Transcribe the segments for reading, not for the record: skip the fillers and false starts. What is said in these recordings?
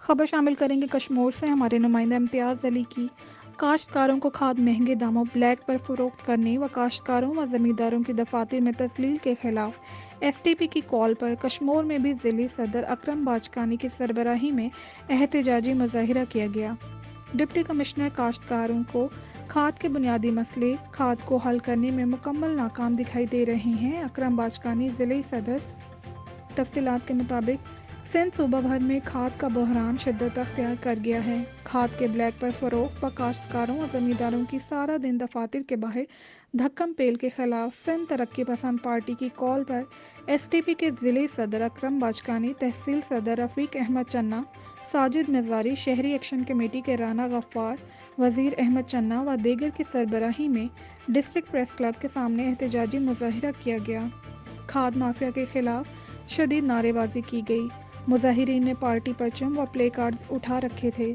खबर शामिल करेंगे कश्मीर से हमारे नुमाइंदा इम्तियाज़ अली की। काश्तकारों को खाद महंगे दामों ब्लैक पर फरोख्त करने व काश्तकारों व ज़मींदारों की दफातर में तस्लील के खिलाफ एसटीपी की कॉल पर कश्मीर में भी ज़िली सदर अकरम बाचकानी की सरबराही में एहतजाजी मुजाहिरा किया गया। डिप्टी कमिश्नर काश्तकारों को खाद के बुनियादी मसले खाद को हल करने में मुकम्मल नाकाम दिखाई दे रहे हैं। अकरम बाचकानी ज़िले सदर तफसीलात के मुताबिक सिंध सूबा भर में खाद का बहरान शिद्दत अख्तियार कर गया है। खाद के ब्लैक पर फरोख्त व काश्तकारों और ज़मींदारों की सारा दिन दफातर के बाहर धक्कम पेल के खिलाफ सिंध तरक्की पसंद पार्टी की कॉल पर एसटीपी के ज़िले सदर अकरम बाचकानी, तहसील सदर रफ़ीक अहमद चन्ना, साजिद मिज़वारी, शहरी एक्शन कमेटी के राना गफ्फार, वज़ीर अहमद चन्ना व दीगर की सरबराही में डिस्ट्रिक्ट प्रेस क्लब के सामने एहतजाजी मुजाहिरा किया गया। खाद माफिया के खिलाफ शदीद नारेबाजी की गई। मुजाहिरीन ने पार्टी परचम व प्ले कार्ड्स उठा रखे थे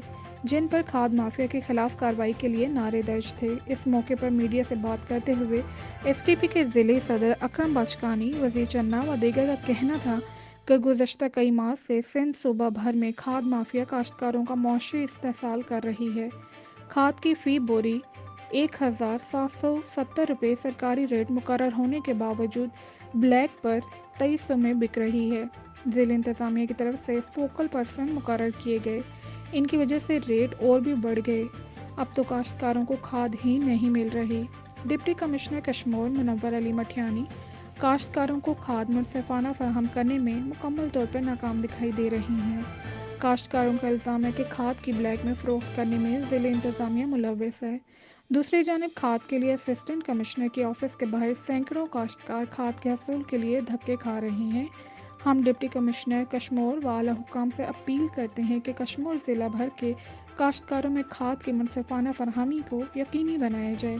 जिन पर खाद माफिया के खिलाफ कार्रवाई के लिए नारे दर्ज थे। इस मौके पर मीडिया से बात करते हुए एसटीपी के ज़िले सदर अकरम बाचकानी, वज़ीर चन्ना व दीगर का कहना था कि गुज़श्ता कई माह से सिंध सूबा भर में खाद माफिया काश्तकारों का मौशी इस्तेहसाल कर रही है। खाद की फ़ी बोरी 1770 रुपये सरकारी रेट मुकर्रर होने के बावजूद ब्लैक पर 2300 में बिक रही है। ज़िला इंतज़ामिया की तरफ से फोकल पर्सन मुकर्रर किए गए, इनकी वजह से रेट और भी बढ़ गए। अब तो काश्तकारों को खाद ही नहीं मिल रही। डिप्टी कमिश्नर कश्मीर मुनव्वर अली मठियानी काश्तकारों को खाद मुनसिफाना फराहम करने में मुकम्मल तौर पर नाकाम दिखाई दे रही हैं। काश्तकारों का इल्ज़ाम है कि खाद की ब्लैक में फ़रोख्त करने में ज़िला इंतज़ामिया मुलव्वस है। दूसरी जानिब खाद के लिए असिस्टेंट कमिश्नर के ऑफिस के बाहर सैकड़ों काश्तकार खाद के हसूल के लिए धक्के खा रहे हैं। हम डिप्टी कमिश्नर कश्मीर व आला हुकाम से अपील करते हैं कि कश्मीर ज़िला भर के काश्तकारों में खाद की मुनसिफाना फरहमी को यकीनी बनाया जाए।